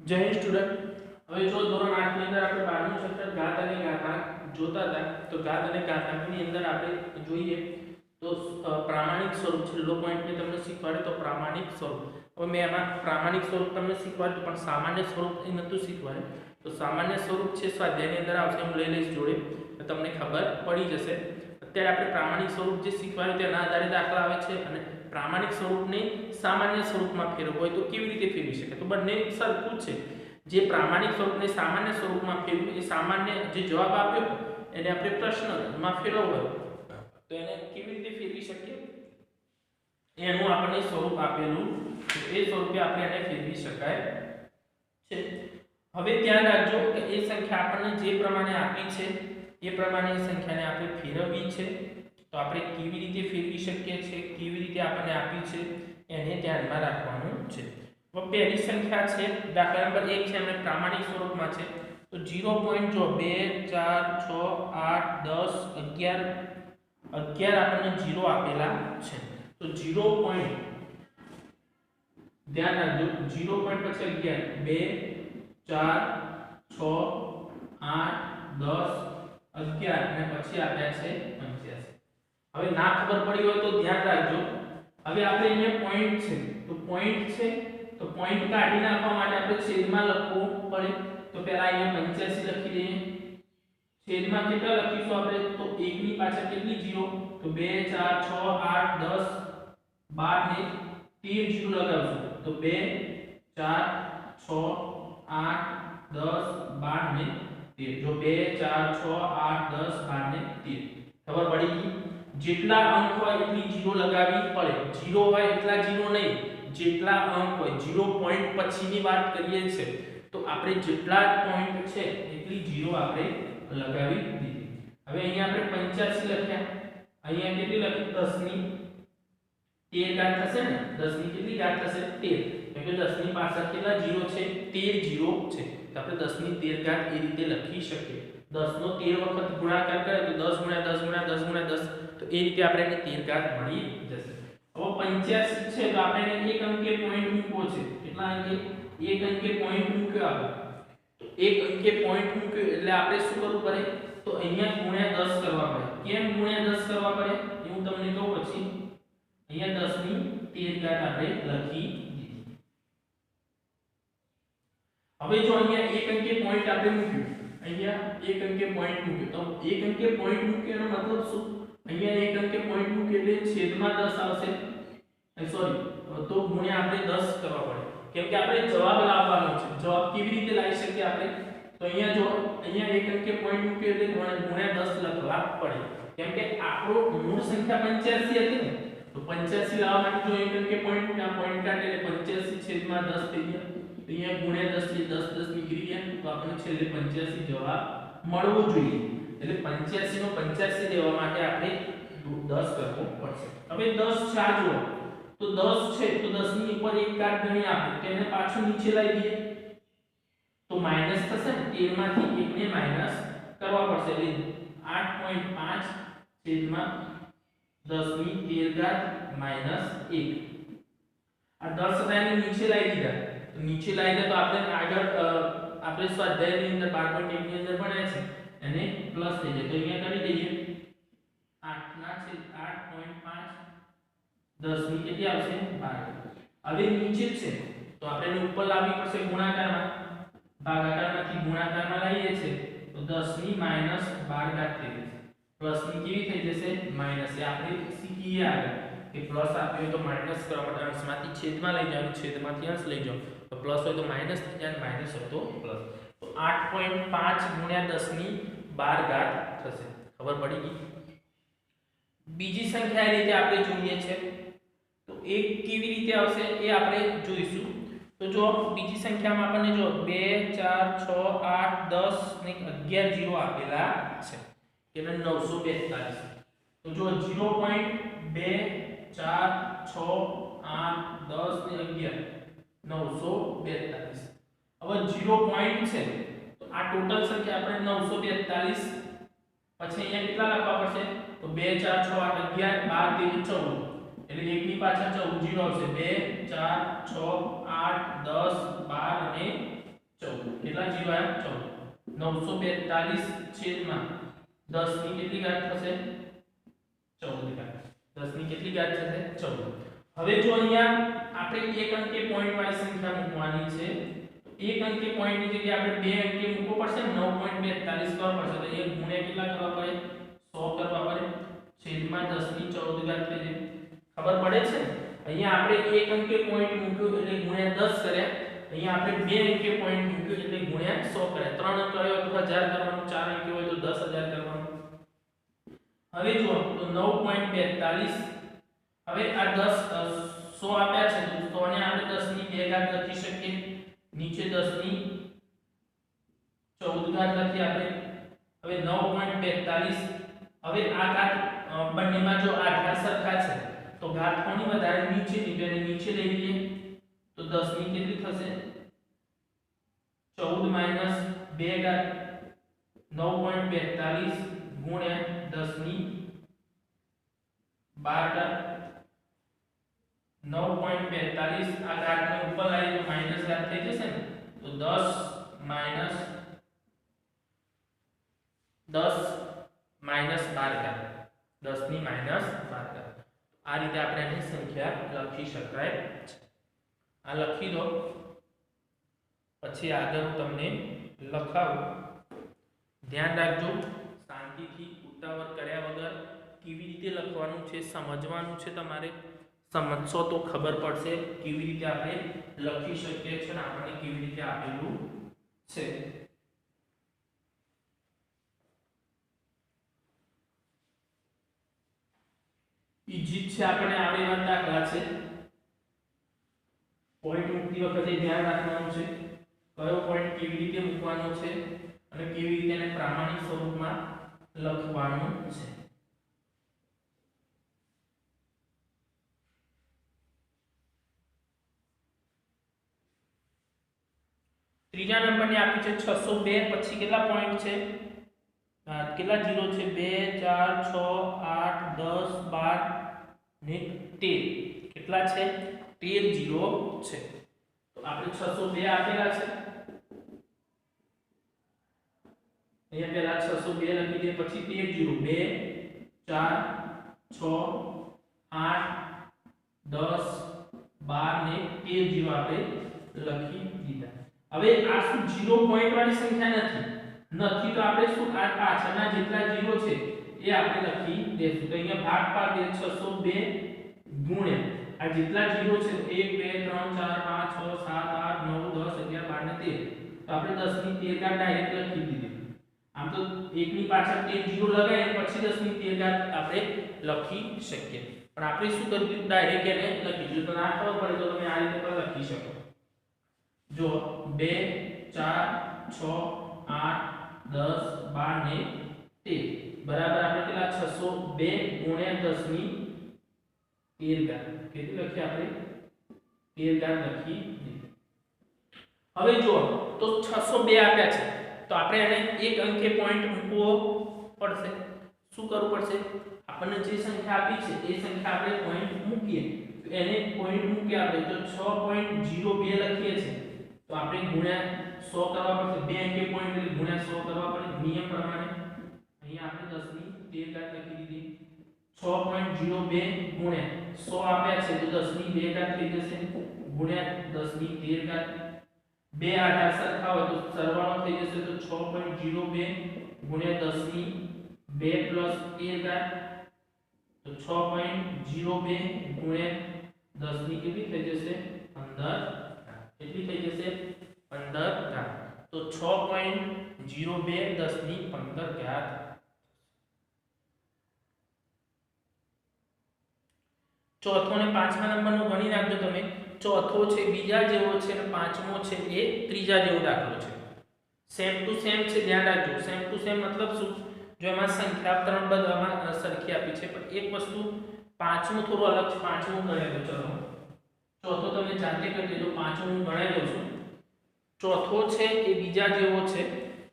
જય હિન્દ સ્ટુડન્ટ। હવે જો ધોરણ 8 ની અંદર આપણે 12મું ચેપ્ટર ઘાત અને ઘાતાંક જોતા હતા તો ઘાત અને ઘાતાંકની અંદર આપણે જોઈએ તો પ્રામાણિક સ્વરૂપ છેલ્લો પોઈન્ટ મેં તમને શીખવાડ્યો તો પ્રામાણિક સ્વરૂપ। હવે મેં એમાં પ્રામાણિક સ્વરૂપ તમને શીખવાડ્યું પણ સામાન્ય સ્વરૂપ એ નહોતું શીખવાડ્યું। તો સામાન્ય સ્વરૂપ છે સ્વાધ્યાયની અંદર આવશે, હું લઈ લઈશ જોડે તો તમને ખબર પડી જશે। અત્યારે આપણે પ્રામાણિક સ્વરૂપ જે શીખવાડ્યું તેના આધારે દાખલા આવે છે અને પ્રામાણિક સ્વરૂપને સામાન્ય સ્વરૂપમાં ફેરવવું હોય તો કેવી રીતે ફેરવી શકે, તો બંને સરખું છે। જે પ્રામાણિક સ્વરૂપને સામાન્ય સ્વરૂપમાં ફેરવ્યું એ સામાન્ય જે જવાબ આપ્યો એને આપણે પ્રશ્નમાં ફેરવવો હોય તો એને કેવી રીતે ફેરવી શકીએ, એનું આપણને સ્વરૂપ આપેલું છે, એ સ્વરૂપે આપણે એને ફેરવી શકાય છે। હવે ધ્યાન રાખજો કે એ સંખ્યા આપણને જે પ્રમાણે આપી છે એ પ્રમાણે એ સંખ્યાને આપણે ફેરવવી છે તો આપણે કેવી રીતે ફેરવી શકીએ છીએ, કેવી રીતે આપણને આપી છે એને ધ્યાનમાં રાખવાનું છે। તો પહેલી સંખ્યા છે દાખલા નંબર 1 છે અને પ્રામાણિક સ્વરૂપમાં છે તો 0. જો 2 4 6 8 10 11 આપણને 0 આપેલા છે તો 0. ધ્યાન રાખજો 0. પછી 11 2 4 6 8 10 11 અને પછી આપ્યા છે 85। હવે ના ખબર પડી હોય તો ધ્યાન રાખજો, હવે આપણે અહીંયા પોઈન્ટ છે તો પોઈન્ટ છે તો પોઈન્ટ કાઢી નાખવા માટે આપણે છેદમાં લખવું પડે તો પહેલા અહીંયા 85 લખી દઈએ। છેદમાં કેટલા લખીશું આપણે તો 1 ની પાછળ કેટલી 0 તો 2 4 6 8 10 12 ને 13 0 લગાવશું તો 2 4 6 8 10 12 ને 13 જો 2 4 6 8 10 12 ને 13 ખબર પડી ગઈ। જેટલા અંક હોય એટલી 0 લગાવવી પડે, 0 હોય એટલા 0 નહીં, જેટલા અંક હોય 0 પોઈન્ટ પછીની વાત કરીએ છે તો આપણે જેટલા પોઈન્ટ છે એટલી 0 આપણે લગાવી દીધી। હવે અહીંયા આપણે 85 લખ્યા, અહીંયા કેટલી લખી 10 ની 13 ઘાત થશે ને, 10 ની કેટલી ઘાત થશે 13 કેમ કે 10 ની પાછળ કેટલા 0 છે 13 0 છે તો આપણે 10 ની 13 ઘાત એ રીતે લખી શકીએ। 10 નો 13 વખત ગુણાકાર કરે તો 10 * 10 * 10 * 10 તો એ રીતે આપણે એને 13 ઘાત મળી જશે। હવે 85 છે તો આપણે એને એક અંકે પોઈન્ટ મૂકવો છે, કેટલા અંકે એક અંકે પોઈન્ટ મૂક્યો આપણે તો એક અંકે પોઈન્ટ મૂક્યો એટલે આપણે શું કરવું પડે તો અહીંયા ગુણ્યા 10 કરવા પડે। કેમ ગુણ્યા 10 કરવા પડે એ હું તમને કહું પછી। અહીંયા 10 ની 13 ઘાત આપણે લખી દીધી। હવે જો અહીંયા એક અંકે પોઈન્ટ આપણે મૂક્યો, અહીંયા એક અંકે પોઈન્ટ મૂક્યો તો એક અંકે પોઈન્ટ મૂક્યો એનો મતલબ શું, અહીંયા એક અંકે પોઈન્ટ મૂક્યો એટલે છેદમાં 10 આવશે, સોરી તો ગુણ્યા આપણે 10 કરવા પડે કેમ કે આપણે જવાબ લાવવાનો છે। જવાબ કેવી રીતે લાવી શકીએ આપણે તો અહીંયા જો અહીંયા એક અંકે પોઈન્ટ મૂક્યો એટલે ગુણ્યા 10 લખવા પડે કેમ કે આપણો મૂળ સંખ્યા 85 હતી ને તો 85 લાવવા માટે જો એક અંકે પોઈન્ટ મૂક્યા, પોઈન્ટ કાઢે એટલે 85 છેદમાં 10 થઈ ગયા તો અહીંયા ગુણ્યા 10 થી 10 10 નીકળી ગયા તો આપણને છેલ્લે 85 જવાબ મળવો જોઈએ। એટલે 85 નો 85 લેવા માટે આપણે 10 કરવો પડશે। હવે 10 છે જુઓ તો 10 છે તો 10 ની ઉપર એક ઘાત ગણી આપણે તેને પાછું નીચે લાવી દઈએ તો માઈનસ થશે ને, 13 માંથી 1 ને માઈનસ કરવા પડશે એટલે 8.5 છેદમાં 10 ની 13 ઘાત માઈનસ 1 આ 10 હતા એને નીચે લાવી દીધા તો નીચે લાવી દે તો આપણે આગળ આપણે સ્વાધ્યાયની અંદર 12.1 ની અંદર ભણ્યા છે એને પ્લસ થઈ જાય તો અહીંયા કરી દઈએ 8 ના છેદ 8.5 10 ની કેટલી આવશે 12। હવે નીચે છે તો આપણે એને ઉપર લાવવી પડશે ગુણાકારમાં, ભાગાકારમાંથી ગુણાકારમાં લાવીએ છે તો 10 ની માઈનસ 12 ઘાત થઈ જશે, પ્લસ ની કેવી થઈ જશે માઈનસ। એ આપણે શીખીએ આગળ કે પ્લસ આપ્યો તો માઈનસ કરવા માટે અંશમાંથી છેદમાં લઈ જવાનું, છેદમાંથી અંશ લઈ જાઓ તો પ્લસ હોય તો માઈનસ થઈ જાય, માઈનસ હોય તો પ્લસ તો 8.5 ગુણ્યા 10 ની 12 ઘાત થશે। ખબર પડી ગઈ। બીજી સંખ્યા એ રીતે આપણે જોઈએ છે તો એક કેવી રીતે આવશે એ આપણે જોઈશું। તો જો બીજી સંખ્યામાં આપણને જો 2 4 6 8 10 ને 11 0 આપેલા છે એટલે 942 તો જો 0.2 4 6 8 10 ને 11 942 હવે 0 પોઈન્ટ છે તો આ ટોટલ સંખ્યા આપણે 942 પછી અહીંયા કેટલા લખવા પડશે તો 2 4 6 8 11 12 13 14 એટલે એક ની પાછળ 14 0 આવશે 2 4 6 8 10 12 અને 14 કેટલા જીરો આયા 14 942 છેદમાં 10 ની કેટલી ઘાત થશે 14 ઘાત 10 ની કેટલી ઘાત થશે 14 હવે જો અહીંયા આપણે એક અંકે પોઈન્ટ વાળી સંખ્યા મૂકવાની છે તો એક અંકે પોઈન્ટ ની જગ્યાએ આપણે બે અંકે મૂકવો પડશે 9.42 કરવા પડશે તો 1 ગુણ્યા કેટલા કરવા પડે 100 કરવા પડે છેદમાં 10 ની 14 ઘાત થઈ જાય ખબર પડે છે અહીંયા આપણે એક અંકે પોઈન્ટ મૂક્યો એટલે ગુણ્યા 10 કર્યા અહીંયા આપણે બે અંકે પોઈન્ટ મૂક્યો એટલે ગુણ્યા 100 કર્યા ત્રણ અંક હોય તો 1000 કરવાનું ચાર અંકે હોય તો 10000 કરવાનું હવે જો તો 9.42 હવે આ 10 100 આપ્યા છે તો 100 ને આપણે 10 ની 2 ઘાત લખી શકીએ નીચે 10 ની 14 ઘાત લખી આપણે હવે 9.42 હવે આ ઘાત બંનેમાં જો આ ઘાત સરખા છે તો ઘાત કોની વધારે નીચે ની બેને નીચે લઈ લઈએ તો 10 ની કેટલી થશે 14 માઈનસ 2 ઘાત 9.42 ગુણ્યા 10 ની 12 ઘાત 9.42 આ ઘાતને ઉપર લાવીએ તો માઈનસ ઘાત થઈ જશે ને તો 10 માઈનસ 12 ઘાત 10 ની માઈનસ 12 ઘાત આ રીતે આપણે આની સંખ્યા લખી શકાય આ લખી દો પછી આગળ હું તમને લખાવું ધ્યાન રાખજો શાંતિથી ઉતાવળ કર્યા વગર કેવી રીતે લખવાનું છે સમજવાનું છે તમારે સમજશો તો ખબર પડશે કેવી રીતે આપણે લખી શકીએ છીએ અને આપણને કેવી રીતે આપેલું છે ઈજી છે આપણે આવેલા દાખલા છે પોઈન્ટ મૂકતી વખતે ધ્યાન રાખવાનું છે કયો પોઈન્ટ કેવી રીતે મૂકવાનો છે અને કેવી રીતે એને પ્રામાણિક સ્વરૂપમાં લખવાનું છે ત્રીજા નંબરની આપી છે 602 પછી કેટલા પોઈન્ટ છે કેટલા જીરો છે 2 4 6 8 10 12 ને 13 કેટલા છે 13 જીરો છે તો આપણે 602 આપેલા છે અહીંયા પહેલા 602 લખી દે પછી 13 જીરો 2 4 6 8 10 12 ને 13 જીરો આપણે લખી દીધા હવે આ શું જીરો પોઈન્ટ વાળી સંખ્યા નથી તો આપણે શું આ પાછળના જેટલા જીરો છે એ આપણે લખી દેશું તો અહીંયા ભાગ પાડી દે 602 ગુણ્યા આ જેટલા જીરો છે 1 2 3 4 5 6 7 8 9 10 11 12 ને 13 તો આપણે 10 ની 13 ઘાત ડાયરેક્ટ લખી દીધી આમ તો 1 ની પાછળ 13 જીરો લગાવીએ પછી 10 ની 13 ઘાત આપણે લખી શકીએ પણ આપણે શું કર્યું ડાયરેક્ટ એને લખી દીધું તો ના ખબર પડે તો તમે આ રીતે પણ લખી શકો જો 2 4 6 8 10 12 ને 13 બરાબર આપણે કેટલા 602 ગુણ્યા 10 ની 13 ઘાત કેટલી લખી આપણે 13 ઘાત લખી હવે જો તો 602 આપ્યા છે તો આપણે એને એક અંકે પોઈન્ટ મૂકવો પડશે શું કરવું પડશે આપણને જે સંખ્યા આપી છે એ સંખ્યા આપણે પોઈન્ટ મૂકીએ તો એને પોઈન્ટ મૂકી આપણે તો 6.02 લખીએ છે તો આપણે ગુણ્યા 100 કરવા પડશે બે અંકે પોઈન્ટ એટલે ગુણ્યા 100 કરવા પડે નિયમ પ્રમાણે અહીંયા આપણે 10 ની 13 ઘાત લખી દીધી 6.02 ગુણ્યા 100 આપ્યા છે તો 10 ની 2 ઘાત થઈ જશે ગુણ્યા 10 ની 13 ઘાત બે આધાર સરખા હોય તો સરવાળો થઈ જશે તો 6.02 ગુણ્યા 10 ની 2 પ્લસ 13 ઘાત તો 6.02 ગુણ્યા 10 ની કેટલી થઈ જશે 15 કેટલી થઈ જશે 15 ઘાત તો 6.02 10 ની 15 ઘાત ચોથો ને પાંચમા નંબરનો ગણી નાખજો તમે ચોથો છે બીજા જેવો છે અને પાંચમો છે એ ત્રીજા જેવો દાખલો છે સેમ ટુ સેમ છે ધ્યાન રાખજો સેમ ટુ સેમ મતલબ શું જો એમાં સંખ્યા ત્રણ બધામાં સરખી આપી છે પણ એક વસ્તુ પાંચમું થોડું અલગ છે પાંચમું ગણાઈ દો ચલો ચોથો તમે જાતે કરી દેજો પાંચમું ગણાઈ દઉં છું ચોથો છે એ બીજા જેવો છે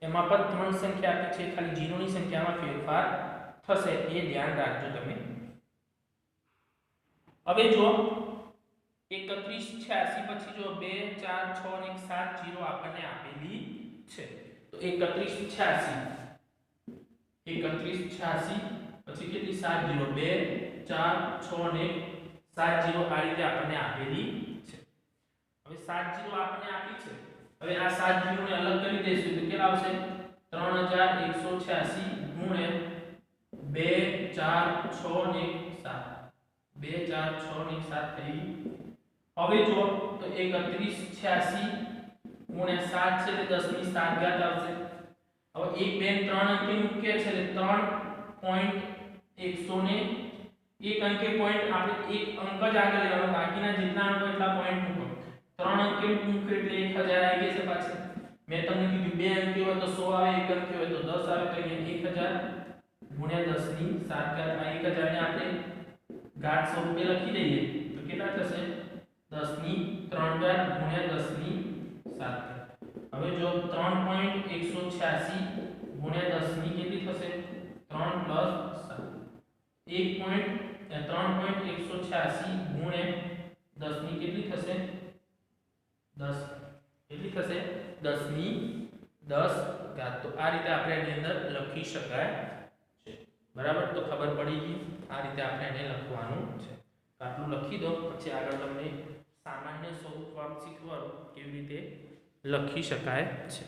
એમાં પણ ત્રણ સંખ્યા આપી છે ખાલી જીરોની સંખ્યામાં ફેરફાર થશે એ ધ્યાન રાખજો તમે હવે જો 3186 પછી જો 2 4 6 અને 7 0 આપણને આપેલી છે તો 3186 પછી કેટલી 7 0 2 4 6 અને 7 0 આ રીતે આપણને આપેલી છે હવે 7 0 આપણને આપી છે હવે આ 7 0 ને અલગ કરી દઈશું તો કેટલા આવશે 3186 ગુણ્યા 2 4 6 ને 7 2 4 6 ને 7 થઈ હવે જો તો 3186 ગુણ્યા 7 છે એટલે 10 ની 7 ઘાત આવશે હવે 1 2 3 અંકે મૂકીએ છે એટલે 3.100 ને એક અંકે પોઈન્ટ આપણે એક અંક જ આગળ લેવાનો બાકીના જેટલા અંકો એટલા પોઈન્ટ મૂકો 3 અંકે મૂકો એટલે 1000 આવી જશે પાછળ મેં તમને કીધું 2 અંકે હોય તો 100 આવે 1 અંકે હોય તો 10 આવે તો અહીંયા 1000 ગુણ્યા 10 ની 7 ઘાત આ 1000 ને આપણે ઘાત સ્વરૂપે લખી દઈએ તો કેટલા થશે 10 ની 3 ઘાત ગુણ્યા 10 ની 7 ઘાત હવે જો 3.186 ગુણ્યા 10 ની કેટલી થશે 3 + 7 3.186 ગુણ્યા 10 ની કેટલી થશે 10 કેટલી થશે 10 ની 10 ઘાત તો આ રીતે આપણે એની અંદર લખી શકાય છે બરાબર તો ખબર પડી ગઈ આ રીતે આપણે એને લખવાનું છે આટલું લખી દો પછી આગળ તમને સામાન્ય સ્વરૂપમાં શીખવાનું કેવી રીતે લખી શકાય છે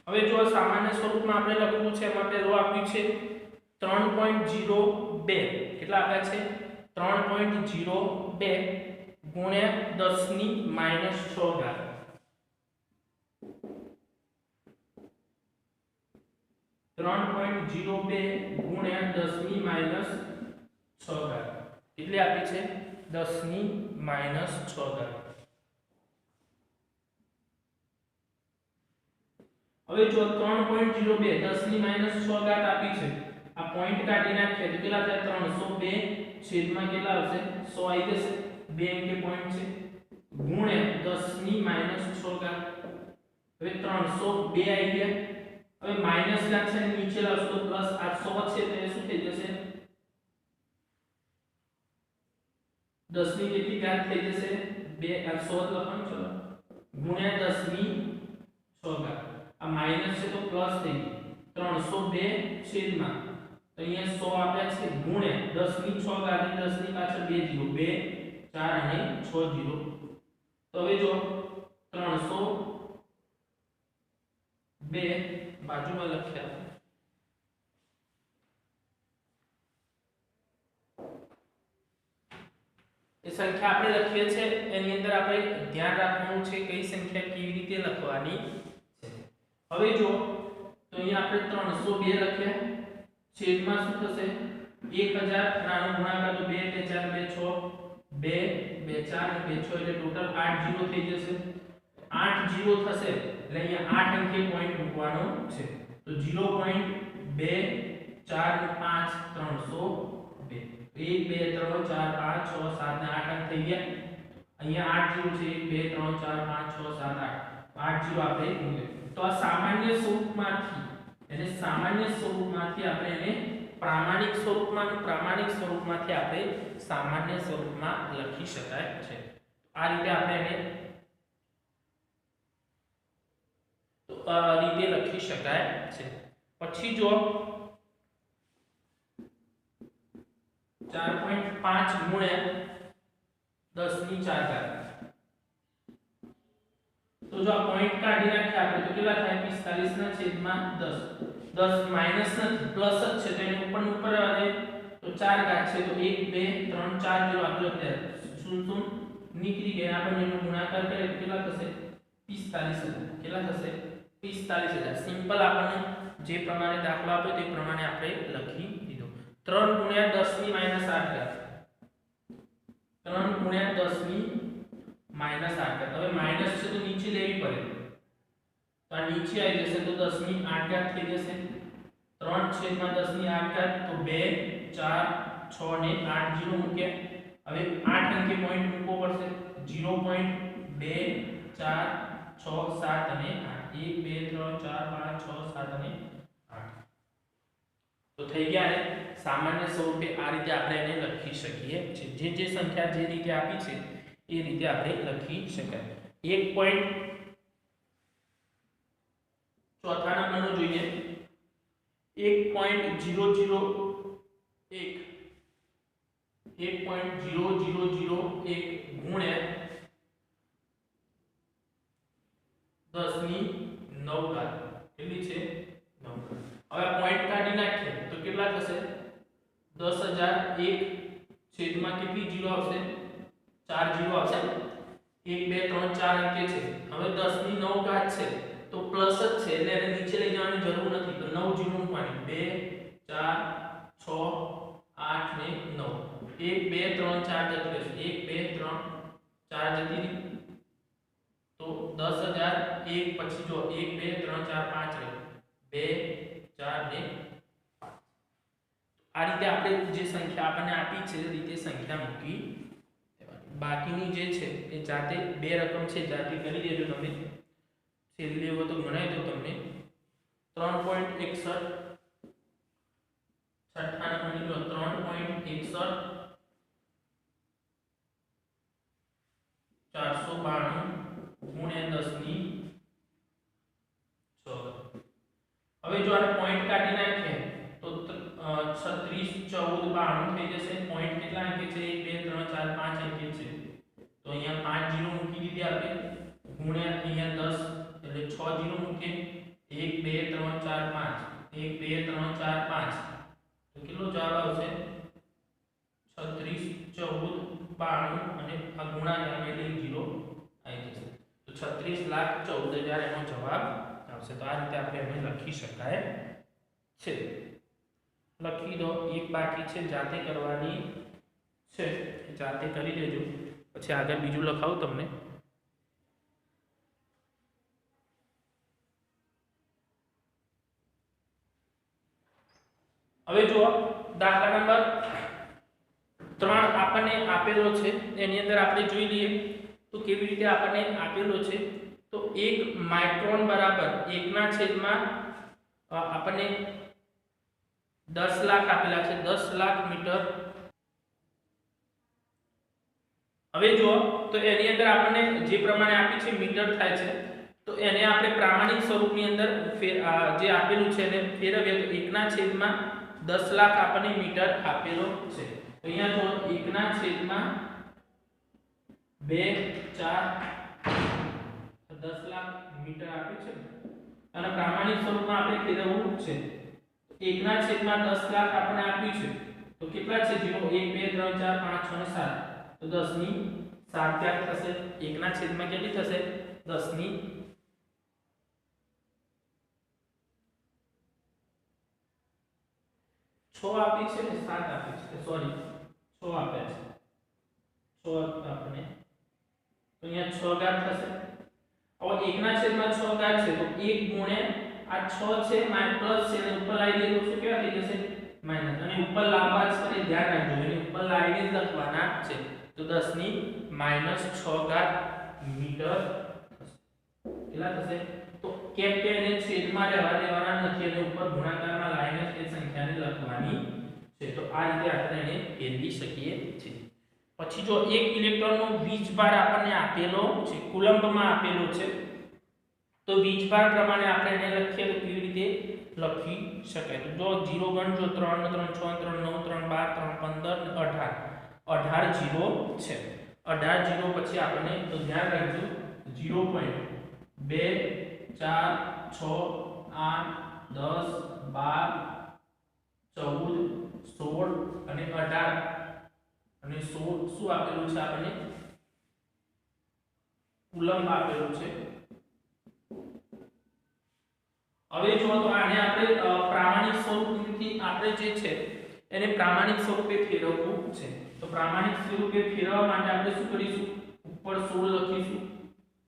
હવે જો સામાન્ય સ્વરૂપમાં આપણે લખવું છે એમાં પહેલું આપ્યું છે 3.02 કેટલા આપ્યા છે 3.02 ગુણ્યા 10 ની -6 ઘાત 3.02 ગુણ્યા 10 ની -6 ઘાત કેટલી આપી છે 10 ની -6 ઘાત હવે જો 3.02 10 ની -6 ઘાત આપી છે આ પોઈન્ટ કાઢી નાખીએ તો કેટલા થાય 302 છેદમાં કેટલા આવશે 100 આવી જશે 2 અંકે પોઈન્ટ છે ગુણ્યા 10 ની -6 ઘાત હવે 302 આવી ગયા હવે માઈનસ ઘાત છે નીચે લાવશો તો પ્લસ 800 છે તો એ શું થઈ જશે 10 ની કેટલી ઘાત થઈ જશે 2 800 લખવાનું ચલો ગુણ્યા 10 ની 6 ઘાત આ માઈનસ છે તો પ્લસ થઈ ગયું 302 છેદમાં તો અહીંયા 100 આપ્યા છે ગુણ્યા 10 ની 6 ઘાત 10 ની પાછળ 2 0 2 4 અને 6 0 તો હવે જો 302 બાજુમાં લખ્યા એ સંખ્યા આપણે લખીએ છે એની અંદર આપણે ધ્યાન રાખવાનું છે કઈ સંખ્યા કેવી રીતે લખવાની છે હવે જો તો અહીંયા આપણે 302 લખ્યા છેદમાં શું થશે 1000 નાનો ગુણાકાર તો 2 2 4 2 6 2 2 4 અને 2 6 એટલે ટોટલ 8 0 થઈ જશે 8 0 થશે એટલે અહીંયા 8 અંકે પોઈન્ટ મૂકવાનો છે તો 0.2 4 5 302 1 2 3 4 5 6 7 ને 8 અંક થઈ ગયા અહીંયા 8 0 છે 1 2 3 4 5 6 7 8 0 આપણે મૂક્યો તો આ સામાન્ય સ્વરૂપમાંથી એને સામાન્ય સ્વરૂપમાંથી આપણે એને પ્રામાણિક સ્વરૂપમાંથી આપણે સામાન્ય સ્વરૂપમાં લખી શકાય છે આ રીતે આપણે એને તો આ રીતે લખી શકાય છે પછી જો 4.5 ગુણ્યા 10 ની 4 ઘાત તો જો આ પોઈન્ટ કાઢી નાખીએ આપણે તો કેટલા થાય 45 ના છેદમાં 10 10 માઈનસ નથી પ્લસ જ છે તો એને ઉપર આવે તો 4 ઘાત છે તો 1 2 3 4 જેવો આપણે અત્યારે શૂન્ય નીકળી ગયા આપણે એનો ગુણાકાર કરીએ તો કેટલા થશે 45000 કેટલા થશે 45000 સિમ્પલ આપણને જે પ્રમાણે દાખલો આપ્યો તે પ્રમાણે આપણે લખી દીધો 3 ગુણ્યા 10 ની -8 ઘાત 3 ગુણ્યા 10 ની -8 ઘાત હવે માઈનસ છે તો નીચે લેવી પડે તો આ નીચે આવી જશે તો 10 ની 8 ઘાત થઈ જશે 3 3/10 ની 8 ઘાત તો 2 4 6 ને 8 0 મૂક્યા હવે 8 અંકે પોઈન્ટ મૂકવો પડશે 0.2 4 6 7 અને 8 1 2 3 4 5 6 7 અને 8 તો થઈ ગયા ને સામાન્ય સ્વરૂપે આ રીતે આપણે એને લખી શકીએ છીએ જે સંખ્યા જે રીતે આપી છે એ રીતે આપણે લખી શકાય 1 પોઈન્ટ ચોથા નંબરનો જોઈએ 1.0001 ગુણ્યા 10 ની 9 ઘાત કેટલી છે 9 હવે પોઈન્ટ કાઢી નાખીએ તો કેટલા થશે 10001 છેદમાં કેટલી જીરો આવશે 4 જીરો આવશે 1 2 3 4 અંકે છે હવે 10 ની 9 ઘાત છે તો પ્લસ જ છે એટલે એને નીચે લઈ જવાની જરૂર નથી તો 9 જીરો મૂકવાની 2 4 6 8 ને 9 1 2 3 4 જતી રહેશે 1 2 3 4 જતી રહી તો 10001 પછી જો 1 2 3 4 5 રહે 2 4 ને 5 આ રીતે આપણે જે સંખ્યા આપણને આપી છે એ રીતે સંખ્યા મૂકી દેવાની બાકીની જે છે એ જાતે બે રકમ છે જાતે કરી દેજો તમે છેલ્લે હોય તો ગણાઈ દો તમને 3.61 છઠ્ઠા નંબરની 3.61 492 ગુણ્યા 10 ની 6 હવે જો આને પોઈન્ટ કાઢી નાખીએ તો 36 14 92 થઈ જશે પોઈન્ટ કેટલા અંકે છે 1 2 3 4 5 અંકે છે તો અહીંયા 5 જીરો મૂકી દીધી આપણે ગુણ્યા અહીંયા 10 એટલે 6 જીરો મૂકે 1 2 3 4 5 1 2 3 4 5 તો કેટલો જવાબ આવશે 36 14 92 અને આ ગુણાકાર એટલે 0 આવી જશે તો 36,14,000 એનો જવાબ આવશે તો આ રીતે આપણે એને લખી શકાય છે લખી દો એક બાકી છે જાતે કરવાની છે જાતે કરી લેજો પછી આગળ બીજું લખાવું તમને હવે જો દાખલા નંબર 3 આપણને આપેલો છે એની અંદર આપણે જોઈ લઈએ તો કેવી રીતે આપણને આપેલો છે તો 1 માઇક્રોન બરાબર 1/, આપણને 10 લાખ આપેલા છે 10 લાખ મીટર હવે જો તો એની અંદર આપણને જે પ્રમાણે આપી છે મીટર થાય છે તો એને આપણે પ્રામાણિક સ્વરૂપની અંદર જે આપેલું છે એને ફેરવીએ તો 1/10 લાખ આપણને મીટર આપેલો છે તો અહીંયા જો 1/2 4 10 લાખ મીટર આપ્યું છે અને પ્રામાણિક સ્વરૂપમાં આપણે ફેરવવું છે 1/10 લાખ આપણને આપ્યું છે તો કેટલા છે 0 1 2 3 4 5 6 અને 7 તો 10 ની 7 ક્યાં થશે 1/માં કેટલી થશે 10 ની 6 આપી છે ને 7 આપી છે સોરી 6 આપ્યા છે 6 આપણે તો અહીંયા 6 ઘાત થશે હવે 1/6 ઘાત છે તો 1 ગુણ્યા આ 6 છે માઈનસ પ્લસ છે અને ઉપર લાવી દઈએ તો શું કેવા થઈ જશે માઈનસ અને ઉપર લાવવા છે ધ્યાન રાખજો એની ઉપર લાવીને જ લખવાના છે તો 10 ની -6 ઘાત મીટર કેટલા થશે તો કેમ કે એને છેદમાં રહેવા દેવાના નથી અને ઉપર ગુણાકારમાં લાવીને એ સંખ્યાને લખવાની છે તો આ રીતે આપણે એને ફેરવી શકીએ છીએ પછી જો એક ઇલેક્ટ્રોનનો વીજભાર આપણને આપેલો છે કુલંબમાં આપેલો છે તો વીજભાર પ્રમાણે આપણે એને લખીએ તો કેવી રીતે લખી શકાય તો જો 0 ગણજો 3 3 6 3 9 3 12 3 15 18 જીરો છે 18 જીરો પછી આપણે તો ધ્યાન રાખજો 0.2 4 6 8 10 12 14 16 અને 18 અને 16 શું આપેલું છે આપણે કુલંબ આપેલું છે હવે જો તો આને આપણે પ્રામાણિક સ્વરૂપથી આપણે જે છે એને પ્રામાણિક સ્વરૂપે ફેરવવું છે તો પ્રામાણિક સ્વરૂપે ફેરવવા માટે આપણે શું કરીશું ઉપર 16 લખીશું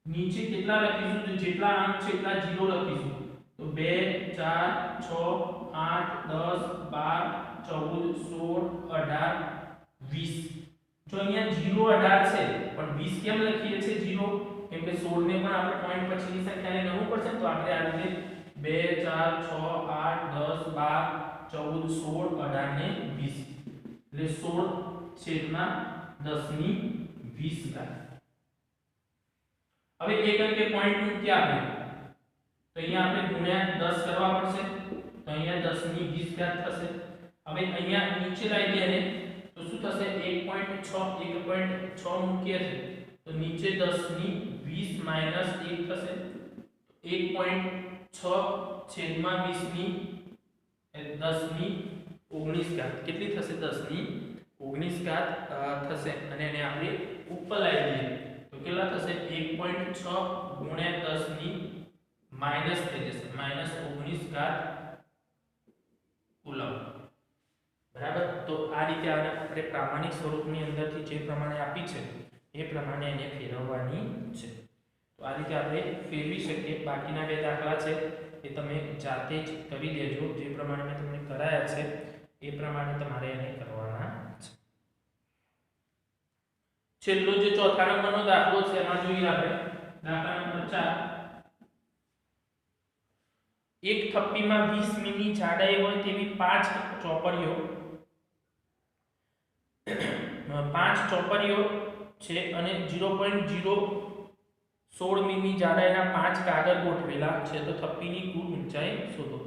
નીચે કેટલા લખીશું તો જેટલા અંક છે એટલા 0 લખીશું તો 2 4 6 8 10 12 14 16 18 20 જો અહીંયા 0 18 છે પણ 20 કેમ લખીએ છે 0 કેમ કે 16 ને પણ આપણે પોઈન્ટ પછીની સંખ્યાને લેવું પડશે તો આપણે આ રીતે 2 4 6 8 10 12 14 16 18 ને 20 એટલે 16 છેદમાં 10 ની 20 ઘાત હવે એક અંકે પોઈન્ટ મૂક્યા આપણે તો અહીંયા આપણે ગુણ્યા 10 કરવા પડશે તો અહીંયા 10 ની 20 ઘાત થશે હવે અહીંયા નીચે લાવી દે તો શું થશે 1.6 1.6 મૂકીએ છે તો નીચે 10 ની 20 માઈનસ 1 થશે 1.6 છેદમાં 20 ની 10 ની 19 ઘાત કેટલી થશે 10 ની 19 ઘાત થશે અને એને આપણે ઉપર લાવી દઈએ તો કેટલા થશે 1.6 ગુણ્યા 10 ની માઈનસ થઈ જશે માઈનસ 19 ઘાત કુલમ બરાબર તો આ રીતે આપણે પ્રામાણિક સ્વરૂપની અંદરથી જે પ્રમાણે આપી છે એ પ્રમાણે એને ફેરવવાની છે તો આ રીતે આપણે ફેરવી શકીએ બાકીના બે દાખલા છે એ તમે જાતે જ કરી દેજો જે પ્રમાણે મેં તમને કરાયા છે એ પ્રમાણે તમારે એને કરવાના છે છેલ્લો જે ચોથા નંબરનો દાખલો છે એમાં જોઈએ આપણે દાખલા નંબર 4 એક થપ્પીમાં 20 મીમી જાડાઈ હોય તેવી 5 ચોપડીઓ છે અને 0.016 મીમી જાડાઈના 5 કાગળ ગોઠવેલા છે તો થપ્પીની કુલ ઊંચાઈ શોધો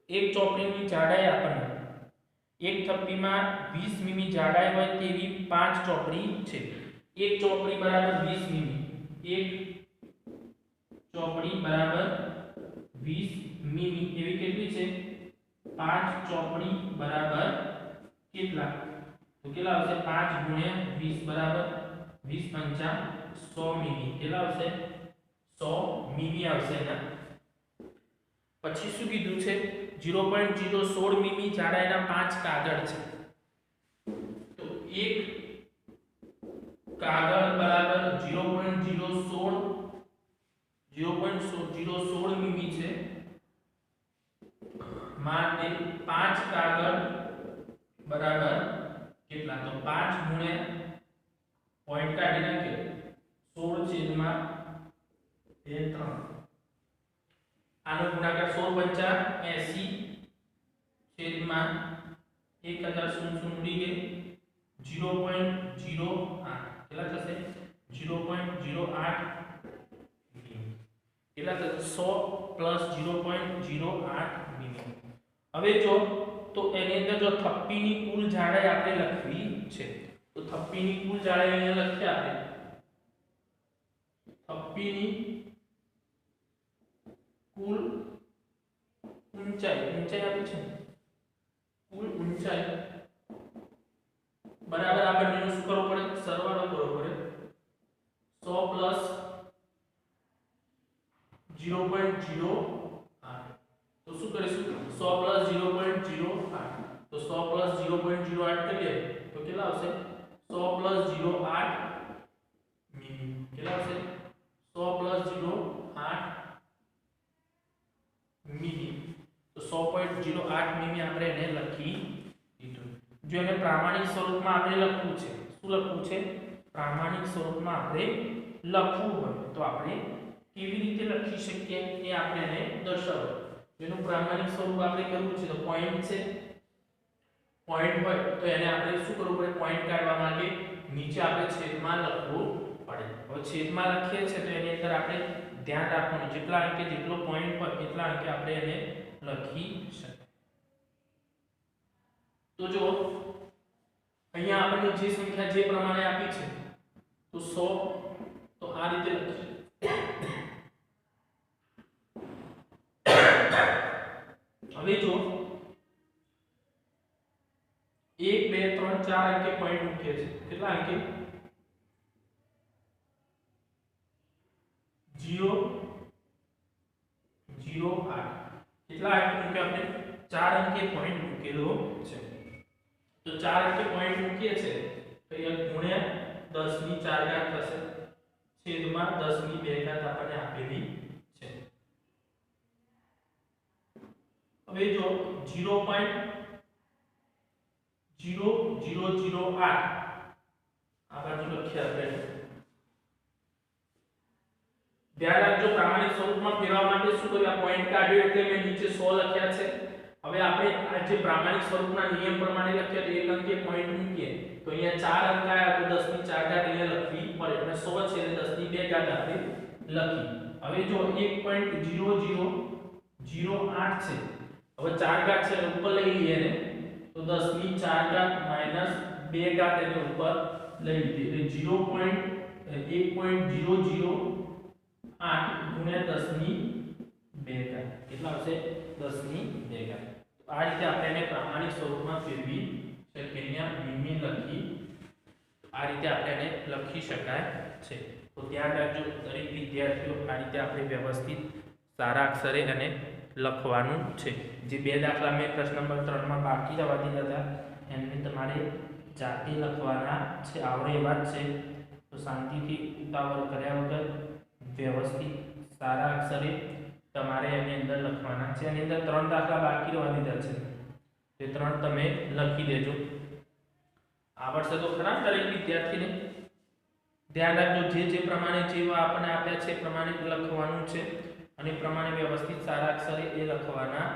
એક ચોપડીની જાડાઈ આપણને એક થપ્પીમાં 20 મીમી જાડાઈ હોય તેવી 5 ચોપડી છે એક ચોપડી બરાબર 20 મીમી એક ચોપડી બરાબર 20 મીમી એવી કેટલી છે 5 ચોપડી બરાબર કેટલા તો કેટલા આવશે 5 ગુણ્યા 20 બરાબર 20 પંચા 100 મીમી કેટલા આવશે 100 મીમી આવશે એના પછી શું કીધું છે 0.016 મીમી જાડાઈના 5 કાગળ છે તો એક કાગળ બરાબર 0.016 મીમી છે માટે 5 કાગળ બરાબર કેટલા તો 5 ગુણ્યા પોઈન્ટ કાઢી નાખીએ 16 છેદમાં 3 આનો ગુણાકાર 16 × 80 છેદમાં 1000 ઉડી ગઈ 0.08 કેટલા થશે 0.08 કેટલા થશે 100 + 0.08 મીમી હવે જો તો એની અંદર જો થપ્પીની કુલ જાડાઈ આપણે લખવી છે તો થપ્પીની કુલ જાડાઈ અહીંયા લખીએ આપણે થપ્પીની કુલ ઊંચાઈ આપી છે કુલ ઊંચાઈ બરાબર આ બંનેનો શું કરવો પડે સરવાળો કરવો પડે 100 + 0.08 તો શું કરીશું 100 + 0.08 તો 100 + 0.08 કરીએ તો કેટલા આવશે 100 + 0.8 મીમી કેટલા આવશે 100 + 0.8 મીમી તો 100.08 મીમી આપણે એને લખી દીધું જો એને પ્રામાણિક સ્વરૂપમાં આપણે લખવું છે શું લખવું છે પ્રામાણિક સ્વરૂપમાં આપણે લખવું હોય તો આપણે કેવી રીતે લખી શકીએ એ આપણે એને દર્શાવો જેનું પ્રામાણિક સ્વરૂપ આપણે કરવું છે તો પોઈન્ટ છે પોઈન્ટ હોય તો એને આપણે શું કરવું પડે પોઈન્ટ કાઢવા માટે નીચે આપણે છેદમાં લખવું પડે હવે છેદમાં લખીએ છે તો એની અંદર આપણે ધ્યાન રાખવાનું જેટલા અંકે જેટલો પોઈન્ટ હોય એટલા અંકે આપણે એને લખી શકીએ તો જો અહીંયા આપણને જે સંખ્યા જે પ્રમાણે આપી છે તો 100 તો આ રીતે લખીએ હવે જો 1 2 3 4 અંકે પોઈન્ટ મૂકીએ છે કેટલા અંકે 0 0 8 કેટલા અંકે મૂક્યા આપણે 4 અંકે પોઈન્ટ મૂકેલો છે તો 4 અંકે પોઈન્ટ મૂકીએ છે તો એ ગુણ્યા 10 ની 4 ઘાત થશે છેદમાં 10 ની 2 ઘાત આપણને આપેલી છે હવે જો 0.0008 આ બાજુ લખ્યા આપણે ધ્યાન રાખજો પ્રામાણિક સ્વરૂપમાં ફેરવવા માટે શું કર્યું આ પોઈન્ટ કાઢ્યો એટલે મેં નીચે 100 લખ્યા છે હવે આપણે આ જે પ્રામાણિક સ્વરૂપના નિયમ પ્રમાણે લખ્યા તો એક અંકે પોઈન્ટ મૂકીએ તો અહીંયા 4 અંક આયા તો 10 ની 4 ઘાત અહીંયા લખવી પડે અને 100 છે એટલે 10 ની 2 ઘાત આપણે લખી હવે જો 1.0008 છે હવે 4 ઘાત છે ઉપર લઈ લઈએ ને તો 10 ની 4 ઘાત માઈનસ 2 ઘાત એને ઉપર લઈ લીધી એટલે 1.008 ગુણ્યા 10 ની 2 ઘાત કેટલા આવશે 10 ની 2 ઘાત આ રીતે આપણે એને પ્રામાણિક સ્વરૂપમાં ફેરવી શકીએ અહીંયા મીમી લખી આ રીતે આપણે એને લખી શકાય છે તો ધ્યાન રાખજો દરેક વિદ્યાર્થીઓ આ રીતે આપણે વ્યવસ્થિત સારા અક્ષરે અને લખવાનું છે જે બે દાખલા મેં પ્રશ્ન નંબર 3 માં બાકી રહેવા દીધા હતા એને તમારે જાતે લખવાના છે આવડે એવા જ છે તો શાંતિથી ઉતાવળ કર્યા વગર વ્યવસ્થિત સારા અક્ષરે તમારે એની અંદર લખવાના છે એની અંદર 3 દાખલા બાકી રહેવા દીધા છે તે 3 તમે લખી દેજો આવડશે તો ખરા દરેક વિદ્યાર્થીને ધ્યાન રાખજો જે પ્રમાણે જેવા આપણને આપ્યા છે પ્રમાણે લખવાનું છે અને પ્રમાણે વ્યવસ્થિત સારા અક્ષરે એ લખવાના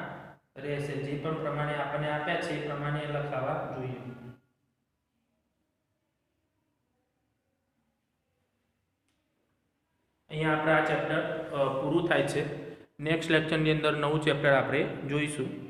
રહેશે જે પણ પ્રમાણે આપણને આપ્યા છે એ પ્રમાણે લખાવા જોઈએ અહીંયા આપણે આ ચેપ્ટર પૂરું થાય છે નેક્સ્ટ લેક્ચરની અંદર નવું ચેપ્ટર આપણે જોઈશું